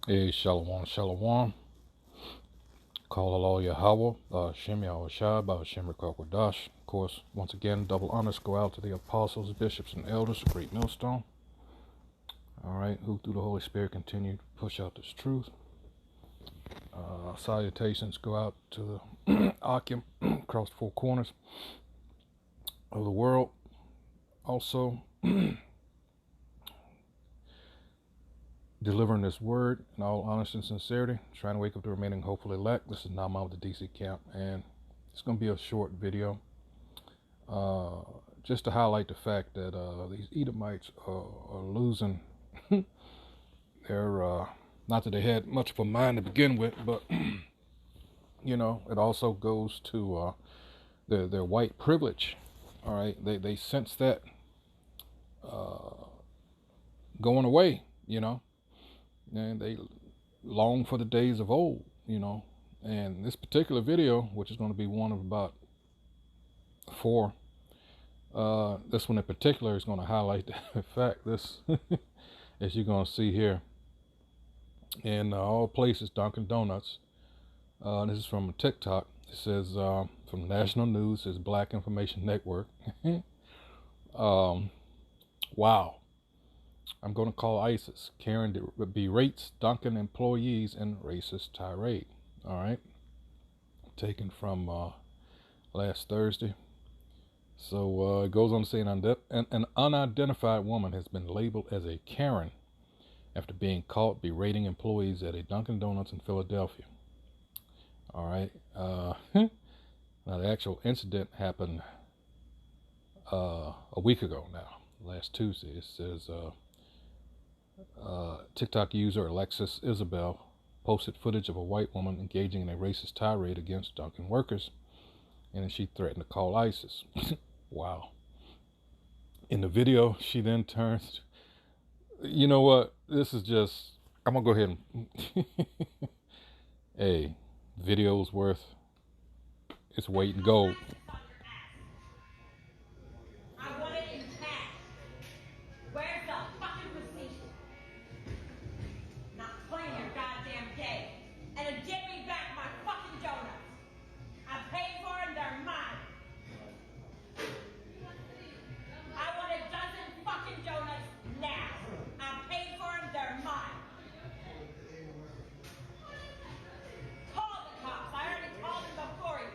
Hey, Shalom, Shalom. Call Allah Yahweh, Shem Yahushua, Shem Rakakwadash. Of course, once again, double honors go out to the apostles, bishops, and elders, great millstone. All right, who through the Holy Spirit continue to push out this truth. Salutations go out to the Akim across the four corners of the world. Also, delivering this word in all honesty and sincerity, trying to wake up the remaining hopeful elect. This is Nama of the DC camp, and it's going to be a short video. Just to highlight the fact that these Edomites are losing their, not that they had much of a mind to begin with, but, you know, it also goes to their white privilege. All right, they sense that going away, you know, and they long for the days of old, you know. And this particular video, which is going to be one of about four, this one in particular is going to highlight the fact this, as you're going to see here, in all places, Dunkin' Donuts. This is from TikTok. It says from National News, it says Black Information Network. Wow. I'm going to call ISIS. Karen berates Dunkin' employees in racist tirade. All right. Taken from last Thursday. So it goes on to say an unidentified woman has been labeled as a Karen after being caught berating employees at a Dunkin' Donuts in Philadelphia. All right. Now, the actual incident happened a week ago now, last Tuesday. It says TikTok user Alexis Isabel posted footage of a white woman engaging in a racist tirade against Dunkin' workers, and then she threatened to call ISIS. Wow. In the video, she then turns, you know what? This is just, I'm going to go ahead and, hey, video's worth its weight in gold. I want it in cash. Where's the fucking receipt? Not playing your goddamn game. And then give me back my fucking donuts. I paid for them, they're mine. I want a dozen fucking donuts now. I paid for them, they're mine. Call the cops. I already called them before you.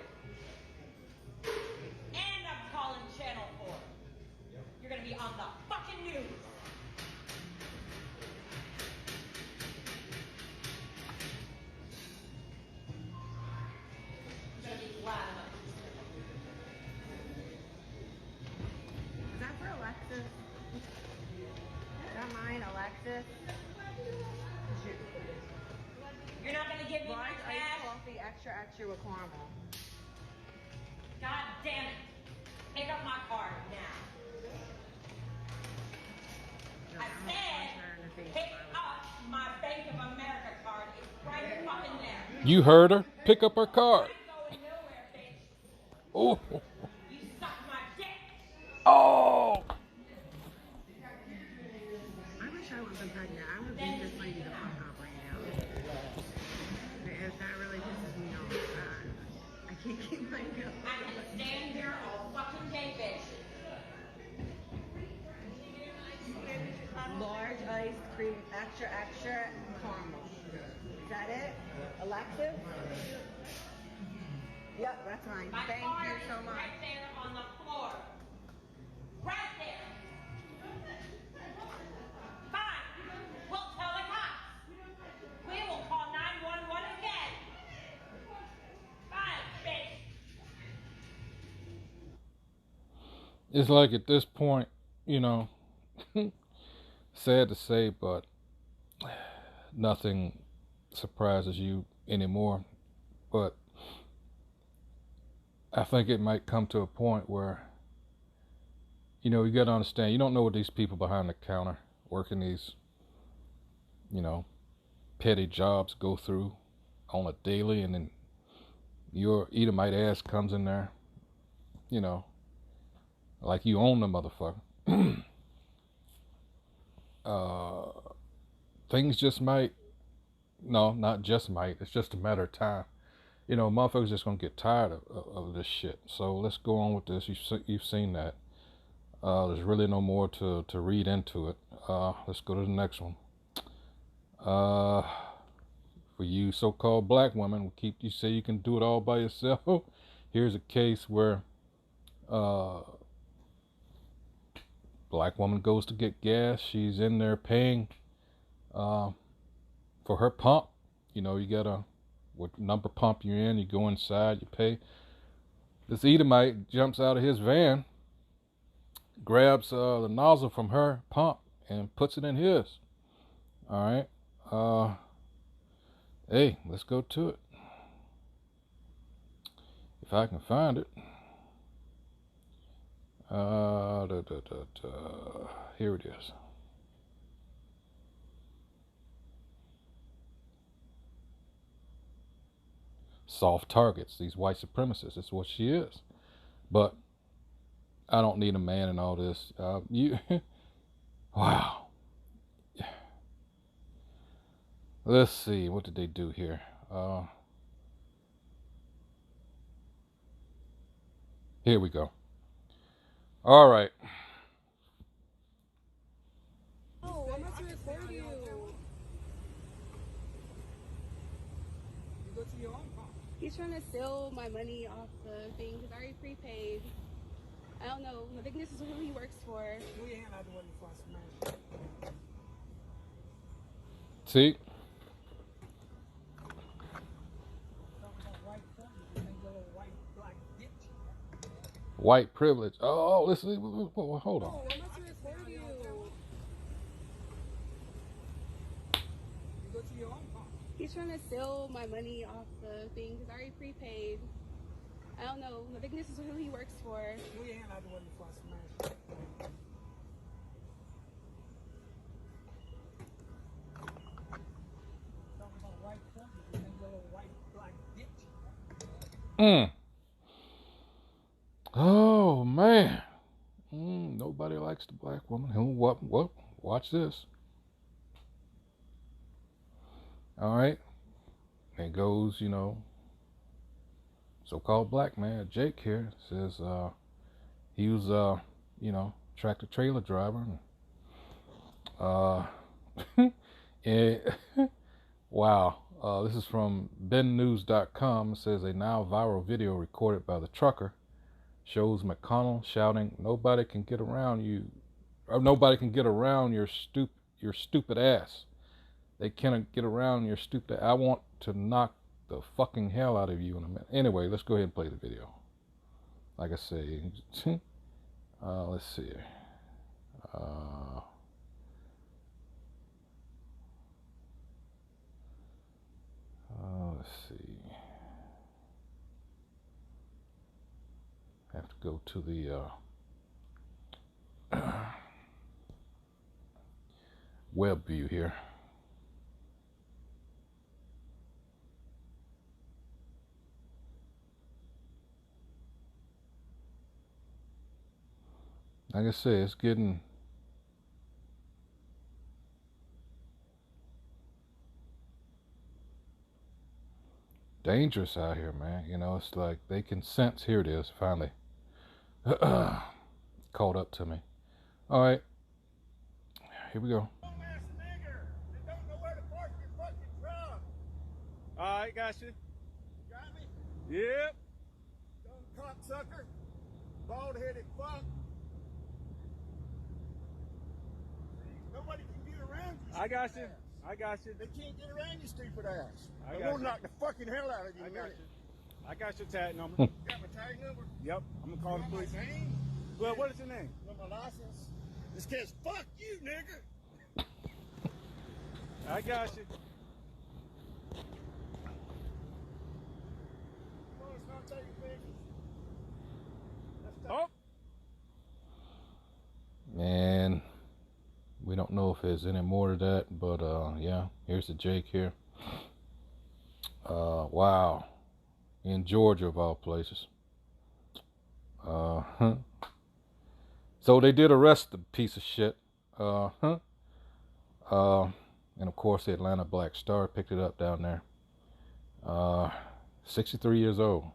And I'm calling Channel 4. You're gonna be on the fucking news. You're gonna be glad of it. Is that for Alexis? Is that mine, Alexis? You're not gonna give me my Large cash? iced coffee, extra with caramel. God damn it. Pick up my card now. No, I I'm gonna said, punch her in the face. pick up my Bank of America card. It's right fucking there. You heard her. Pick up her card. I ain't going nowhere, bitch. Oh. You suck my dick. Oh. I wish I wasn't pregnant. I would beat this lady the fuck up right now. If that really pisses me off. I can't keep my go. I can stand here all fucking day, bitch. Large iced cream, extra caramel. Is that it? Alexis? Yep, that's mine. My Thank card you is so much. right there on the floor. Right there. Fine. We'll tell the cops. We will call 911 again. Fine, bitch. It's like at this point, you know, sad to say, but nothing surprises you anymore. But I think it might come to a point where, you know, you got to understand, you don't know what these people behind the counter working these, you know, petty jobs go through on a daily, and then your Edomite ass comes in there, you know, like you own the motherfucker. Things just might No, not just might. It's just a matter of time. You know, motherfuckers just gonna get tired of this shit. So let's go on with this. You've seen that. There's really no more to read into it. Let's go to the next one. For you so-called black women, you say you can do it all by yourself. Here's a case where black woman goes to get gas. She's in there paying for her pump. You know, you gotta, what number pump you're in, you go inside, you pay. This Edomite jumps out of his van, grabs the nozzle from her pump and puts it in his. All right. Hey, let's go to it. If I can find it. Here it is. Soft targets, these white supremacists. That's what she is. But I don't need a man in all this. Wow. Let's see. What did they do here? Here we go. All right. Oh, I'm about to record you. He's trying to steal my money off the thing because I already prepaid. I don't know. I think this is who he works for. See? White privilege. Oh, listen. Hold on. Oh, I'm about to record you. He's trying to steal my money off the thing because I already prepaid. I don't know. I think this is who he works for. Oh man. Nobody likes the black woman. What? Watch this. All right. It goes, you know, so-called black man, Jake here, says he was, you know, tractor trailer driver. And, wow. This is from BenNews.com. It says a now viral video recorded by the trucker shows McConnell shouting, "Nobody can get around you, or nobody can get around your stupid ass. They cannot get around your stupid. I want to knock the fucking hell out of you in a minute." Anyway, let's go ahead and play the video. Like I say, let's see. Let's see. I have to go to the web view here. Like I say, it's getting dangerous out here, man. You know, it's like they can sense. Here it is, finally. Caught up to me. All right, here we go. All right, got you. Got me? Yep. Dumb cocksucker. Bald-headed fuck. Nobody can get around you. I got you. ass. I got you. They can't get around you, stupid ass. I I'm got gonna you. knock the fucking hell out of you. I in a got minute. you. I got your tag number. Got my tag number? Yep. I'm gonna call the Got my police. name? Well, what is your name? Got my license? This kid's fuck you, nigga. I got you. Well, it's not taking pictures. Oh. And we don't know if there's any more to that, but yeah, here's the Jake here. Wow, in Georgia of all places. So they did arrest the piece of shit. And of course, the Atlanta Black Star picked it up down there. 63 years old.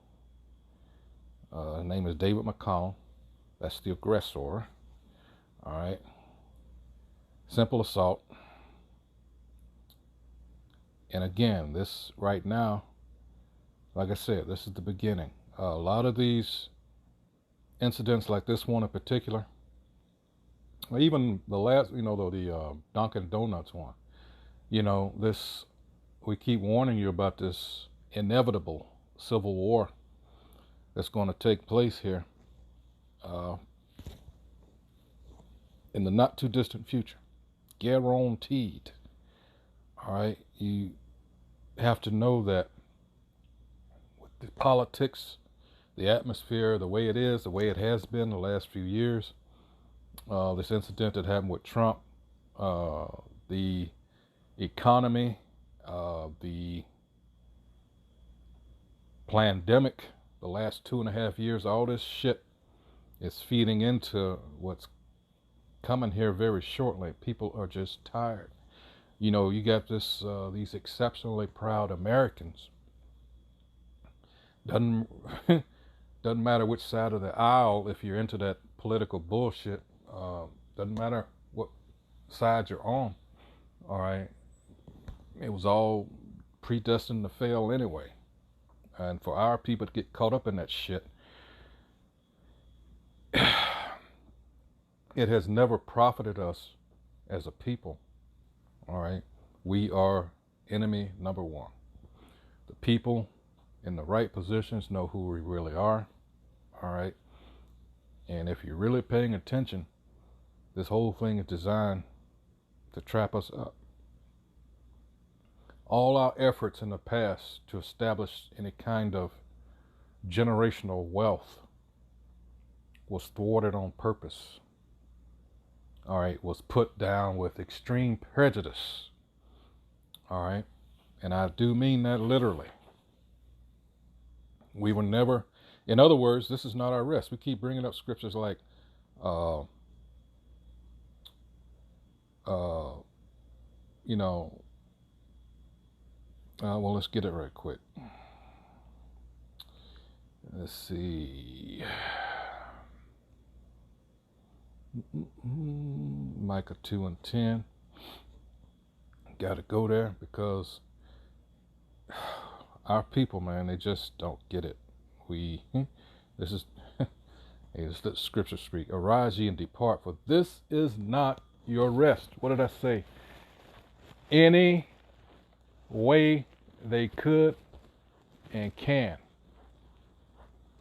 His name is David McConnell. That's the aggressor. All right. Simple assault. And again, this right now, like I said, this is the beginning. A lot of these incidents, like this one in particular, or even the last, the Dunkin' Donuts one, this, we keep warning you about this inevitable civil war that's going to take place here in the not too distant future. Guaranteed. All right, you have to know that with the politics, the atmosphere, the way it is, the way it has been the last few years, this incident that happened with Trump, the economy, the pandemic, the last 2.5 years, all this shit is feeding into what's coming here very shortly. People are just tired. You got these exceptionally proud Americans. Doesn't matter which side of the aisle, if you're into that political bullshit. Doesn't matter what side you're on. All right, it was all predestined to fail anyway. And for our people to get caught up in that shit, it has never profited us as a people. All right, we are enemy number one. The people in the right positions know who we really are. All right, and if you're really paying attention, this whole thing is designed to trap us up. All our efforts in the past to establish any kind of generational wealth was thwarted on purpose. All right, was put down with extreme prejudice. All right, and I do mean that literally. We were never, in other words, this is not our rest. We keep bringing up scriptures like, well, let's get it right quick. Let's see. Micah 2:10. Got to go there because our people, man, they just don't get it. This is, hey, let's let scripture speak. Arise ye and depart, for this is not your rest. What did I say? Any way they could and can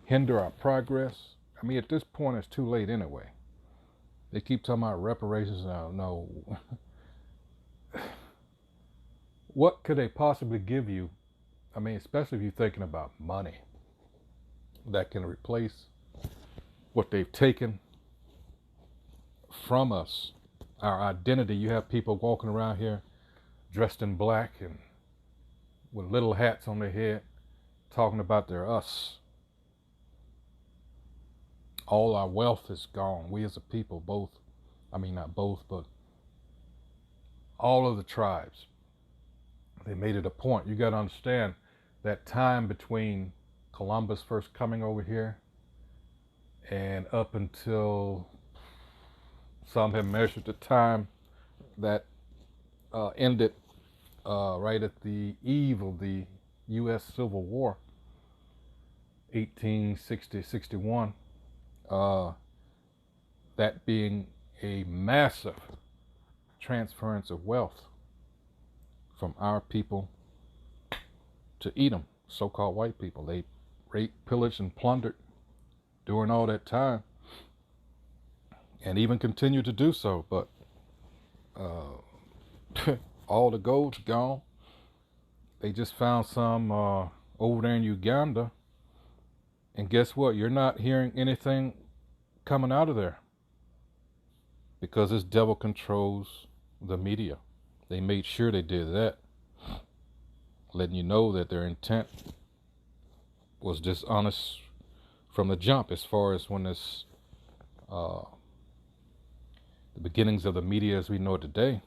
hinder our progress. I mean, at this point, it's too late anyway. They keep talking about reparations now. No. What could they possibly give you? I mean, especially if you're thinking about money that can replace what they've taken from us, our identity. You have people walking around here dressed in black and with little hats on their head talking about their us. All our wealth is gone. We as a people, not both, but all of the tribes, they made it a point. You got to understand that time between Columbus first coming over here and up until some have measured the time that ended right at the eve of the U.S. Civil War, 1860-61. That being a massive transference of wealth from our people to Edom, so-called white people. They raped, pillaged, and plundered during all that time, and even continue to do so. But all the gold's gone. They just found some over there in Uganda, and guess what? You're not hearing anything coming out of there because this devil controls the media. They made sure they did that, letting you know that their intent was dishonest from the jump, as far as when this the beginnings of the media as we know it today.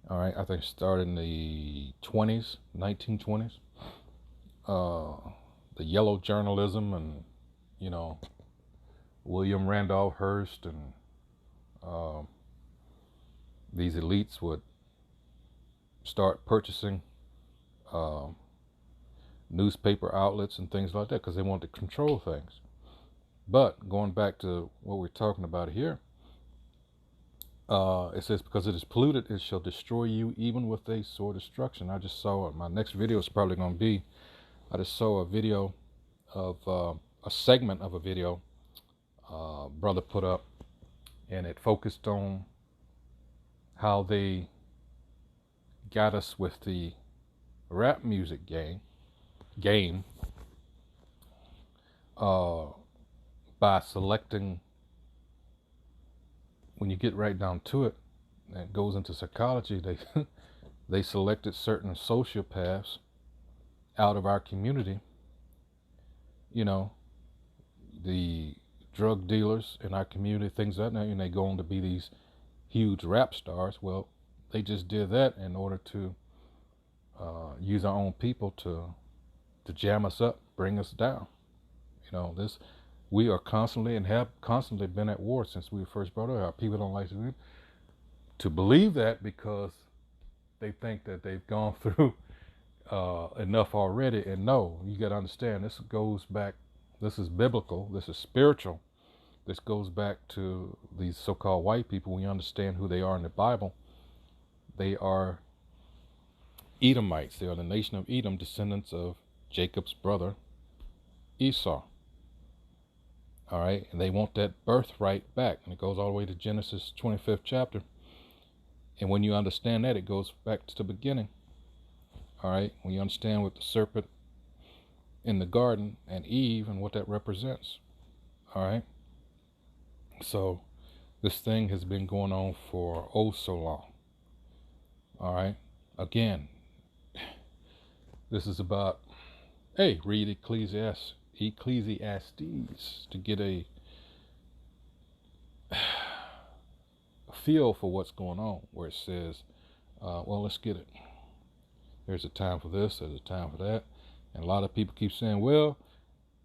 All right, I think it started in the 20s, 1920s. The yellow journalism and, you know, William Randolph Hearst and these elites would start purchasing newspaper outlets and things like that because they wanted to control things. But going back to what we're talking about here, it says, because it is polluted, it shall destroy you even with a sore destruction. I just saw, my next video is probably going to be, I just saw a video of a segment of a video brother put up, and it focused on how they got us with the rap music game by selecting, when you get right down to it, and it goes into psychology, they selected certain sociopaths out of our community, you know, the drug dealers in our community, things like that, and they go on to be these huge rap stars. Well, they just did that in order to use our own people to jam us up, bring us down. You know, we are constantly and have constantly been at war since we were first brought up. Our people don't like to believe that because they think that they've gone through enough already. And no, you got to understand, this goes back, this is biblical, this is spiritual. This goes back to these so-called white people. When you understand who they are in the Bible, they are Edomites. They are the nation of Edom, descendants of Jacob's brother Esau. All right, and they want that birthright back, and it goes all the way to Genesis 25th chapter. And when you understand that, it goes back to the beginning. All right, when you understand what the serpent in the garden and Eve and what that represents. All right, so this thing has been going on for oh so long. All right, again, this is about, hey, read Ecclesiastes to get a feel for what's going on, where it says, well, let's get it. There's a time for this, there's a time for that. And a lot of people keep saying, well,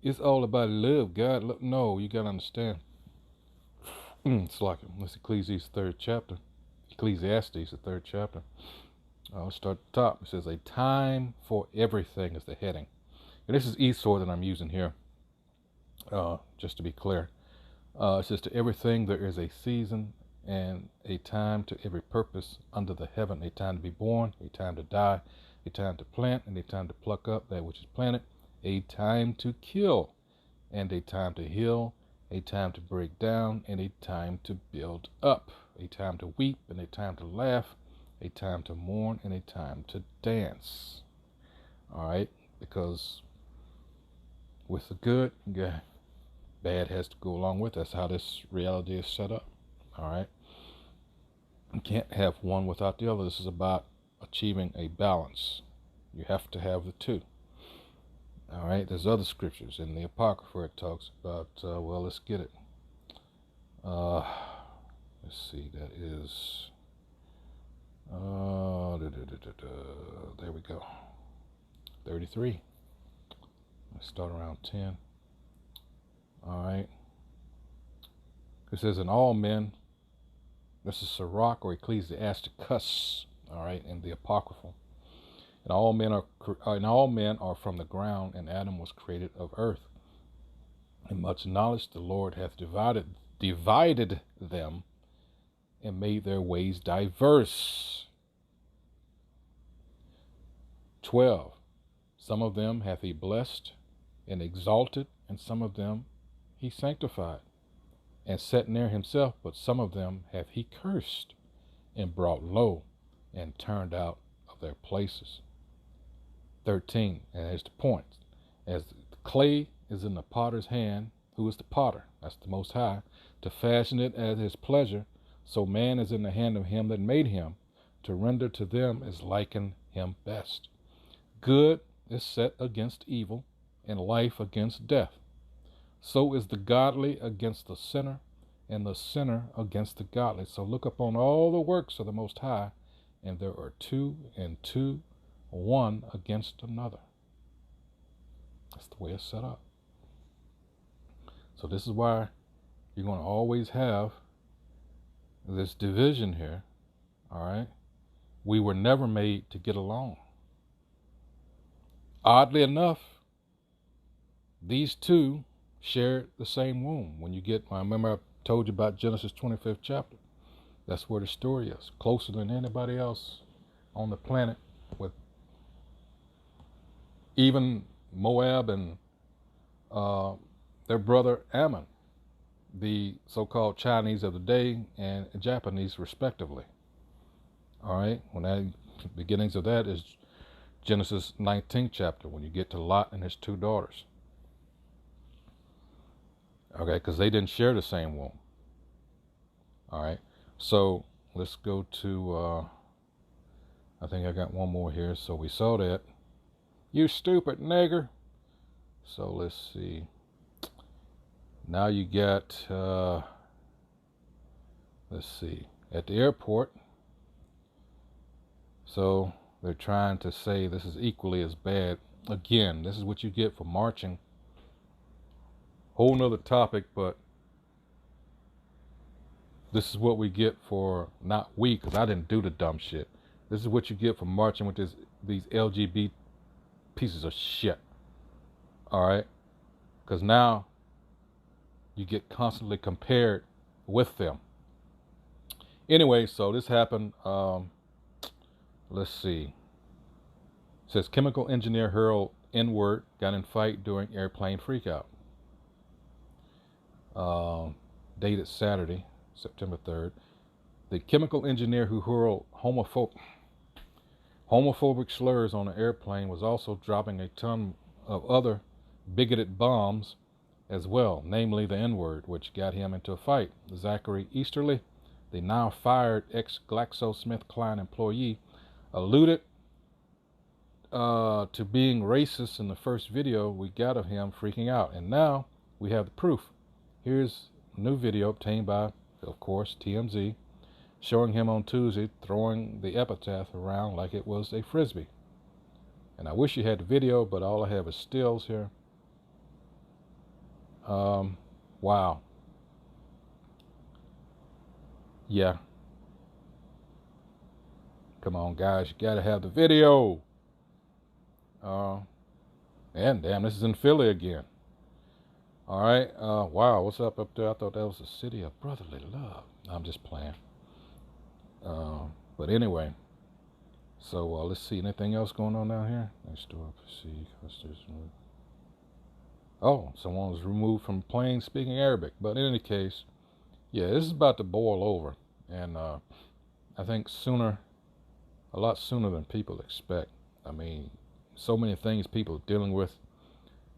it's all about love, God. No, you got to understand. It's like, let's Ecclesiastes, the third chapter. I'll start at the top. It says, a time for everything is the heading. And this is Esau that I'm using here, just to be clear. It says, to everything there is a season and a time to every purpose under the heaven, a time to be born, a time to die, a time to plant, and a time to pluck up that which is planted, a time to kill, and a time to heal, a time to break down, and a time to build up, a time to weep, and a time to laugh, a time to mourn, and a time to dance. All right, because with the good, bad has to go along with it. That's how this reality is set up. All right, you can't have one without the other. This is about achieving a balance. You have to have the two. All right, there's other scriptures in the Apocrypha where it talks about, well, let's get it. Let's see, that is, there we go, 33. Let's start around 10. All right. It says, in all men, this is Sirach or Ecclesiasticus, all right, in the Apocryphal. And all men are from the ground, and Adam was created of earth. In much knowledge the Lord hath divided them, and made their ways diverse. 12. Some of them hath he blessed and exalted, and some of them he sanctified, and set near himself, but some of them hath he cursed, and brought low, and turned out of their places. 13, and there's the point. As the clay is in the potter's hand, who is the potter? That's the Most High, to fashion it at his pleasure, so man is in the hand of him that made him, to render to them as liken him best. Good is set against evil, and life against death. So is the godly against the sinner, and the sinner against the godly. So look upon all the works of the Most High, and there are two and two, one against another. That's the way it's set up. So this is why you're going to always have this division here, all right? We were never made to get along. Oddly enough, these two shared the same womb. When you get, I remember I told you about Genesis 25th chapter. That's where the story is, closer than anybody else on the planet, with even Moab and their brother Ammon, the so-called Chinese of the day and Japanese respectively. All right, when the beginnings of that is Genesis 19th chapter, when you get to Lot and his two daughters. Okay, because they didn't share the same womb. All right, so let's go to, I think I got one more here. So we saw that. You stupid nigger. So let's see. Now you get, let's see, at the airport. So they're trying to say this is equally as bad. Again, this is what you get for marching. Whole nother topic, but this is what we get for, not we, because I didn't do the dumb shit. This is what you get for marching with these LGBT pieces of shit. All right? Because now you get constantly compared with them. Anyway, so this happened. Let's see. It says chemical engineer hurled N-word, got in fight during airplane freakout. Dated Saturday, September 3rd. The chemical engineer who hurled homophobic slurs on an airplane was also dropping a ton of other bigoted bombs as well, namely the N-word, which got him into a fight. Zachary Easterly, the now fired ex-GlaxoSmithKline employee, alluded to being racist in the first video we got of him freaking out, and now we have the proof. Here's a new video obtained by, of course, TMZ, showing him on Tuesday throwing the epitaph around like it was a frisbee. And I wish you had the video, but all I have is stills here. Wow. Yeah. Come on, guys, you gotta have the video. And damn, this is in Philly again. All right. Wow, what's up there? I thought that was the city of brotherly love. I'm just playing. But anyway, so let's see. Anything else going on down here? Next door, see. Oh, someone was removed from plane speaking Arabic. But in any case, yeah, this is about to boil over, and I think a lot sooner than people expect. I mean, so many things people are dealing with.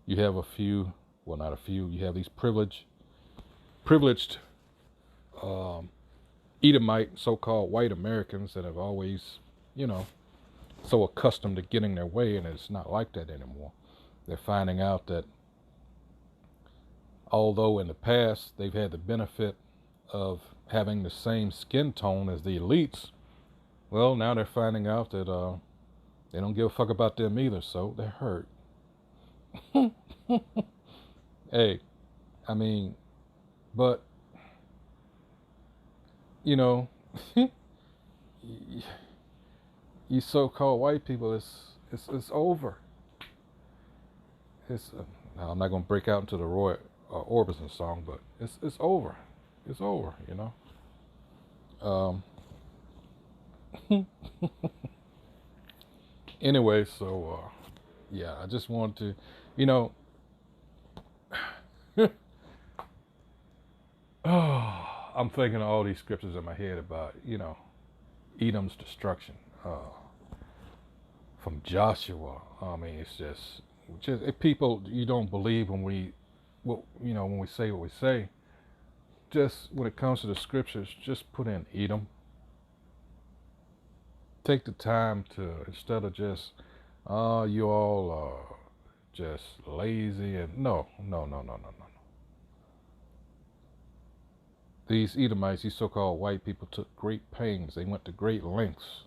You have a few, well, not a few. You have these privileged Edomite, so-called white Americans that have always, so accustomed to getting their way, and it's not like that anymore. They're finding out that although in the past they've had the benefit of having the same skin tone as the elites, well, now they're finding out that they don't give a fuck about them either, so they're hurt. Hey, I mean, but, you so-called white people, it's over. Now I'm not going to break out into the Roy Orbison song, but it's over. It's over, Anyway, so yeah, I just wanted to, I'm thinking of all these scriptures in my head about, Edom's destruction from Joshua. I mean, it's just if people, you don't believe when we say what we say, just when it comes to the scriptures, just put in Edom. Take the time to, instead of just, you all are just lazy, and no. These Edomites, these so-called white people, took great pains. They went to great lengths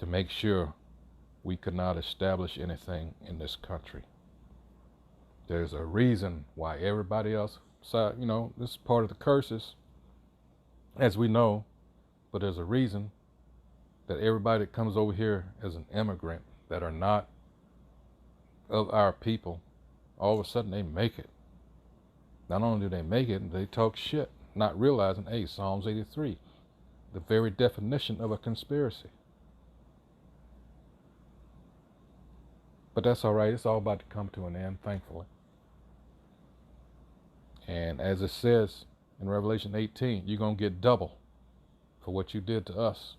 to make sure we could not establish anything in this country. There's a reason why everybody else, you know, this is part of the curses, as we know, but there's a reason that everybody that comes over here as an immigrant that are not of our people, all of a sudden they make it. Not only do they make it, they talk shit, not realizing, hey, Psalms 83, the very definition of a conspiracy. But that's all right. It's all about to come to an end, thankfully. And as it says in Revelation 18, you're going to get double for what you did to us.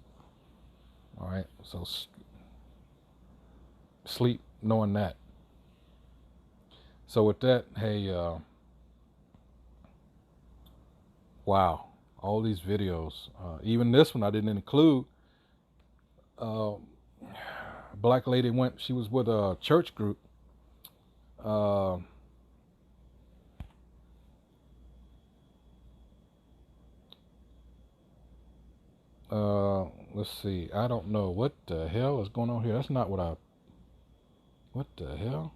All right? So sleep knowing that. So with that, hey, wow, all these videos, even this one I didn't include. Black lady she was with a church group. Let's see, I don't know what the hell is going on here. That's not what the hell?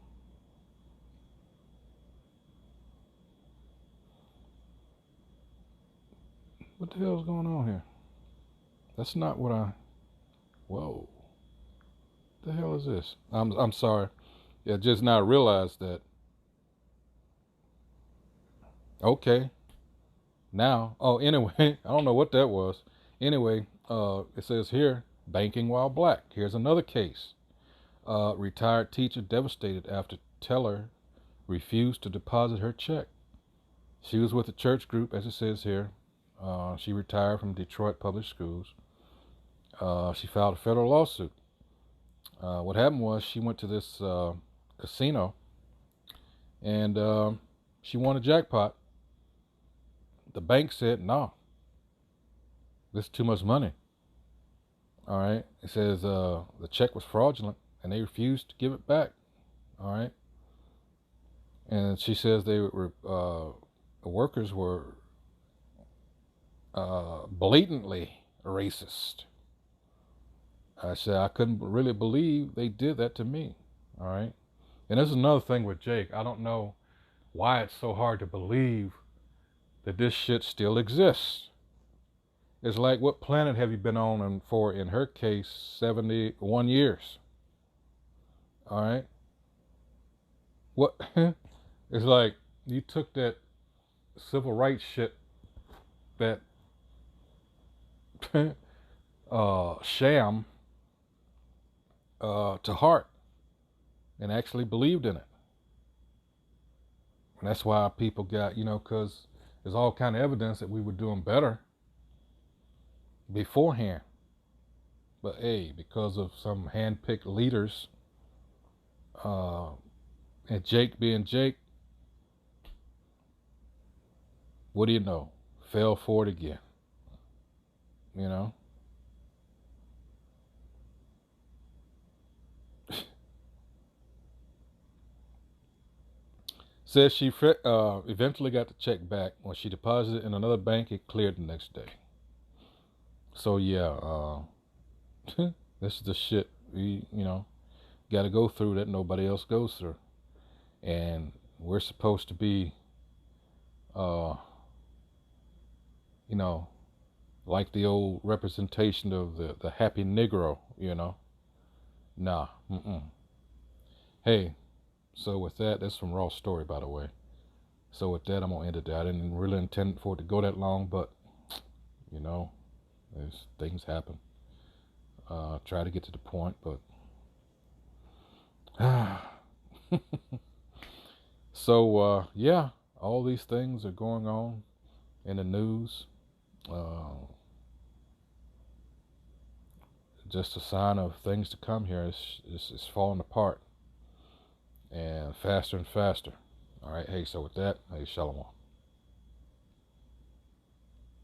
What the hell is going on here? That's not what whoa. The hell is this? I'm sorry. Yeah, just now realized that. Okay. Now, anyway, I don't know what that was. Anyway, it says here, banking while black. Here's another case. Retired teacher devastated after teller refused to deposit her check. She was with a church group, as it says here. She retired from Detroit Public Schools. She filed a federal lawsuit. What happened was she went to this casino and she won a jackpot. The bank said, no, this is too much money. All right. It says the check was fraudulent and they refused to give it back. All right. And she says the workers were blatantly racist. I said, I couldn't really believe they did that to me. All right. And this is another thing with Jake. I don't know why it's so hard to believe that this shit still exists. It's like, what planet have you been on and for, in her case, 71 years? All right. What? It's like you took that civil rights shit, that sham, to heart and actually believed in it. And that's why people got, because there's all kind of evidence that we were doing better beforehand. But hey, because of some hand-picked leaders, and Jake being Jake, what do you know? Fell for it again. Says she eventually got the check back. When she deposited in another bank, it cleared the next day. So yeah, this is the shit we, got to go through that nobody else goes through. And we're supposed to be, like the old representation of the happy Negro, Nah, Hey, so with that, that's from Raw Story, by the way. So with that, I'm going to end it there. I didn't really intend for it to go that long, but, things happen. Try to get to the point, but... So, yeah, all these things are going on in the news. Just a sign of things to come here. It's falling apart. And faster and faster. All right, hey, so with that, hey, shalom.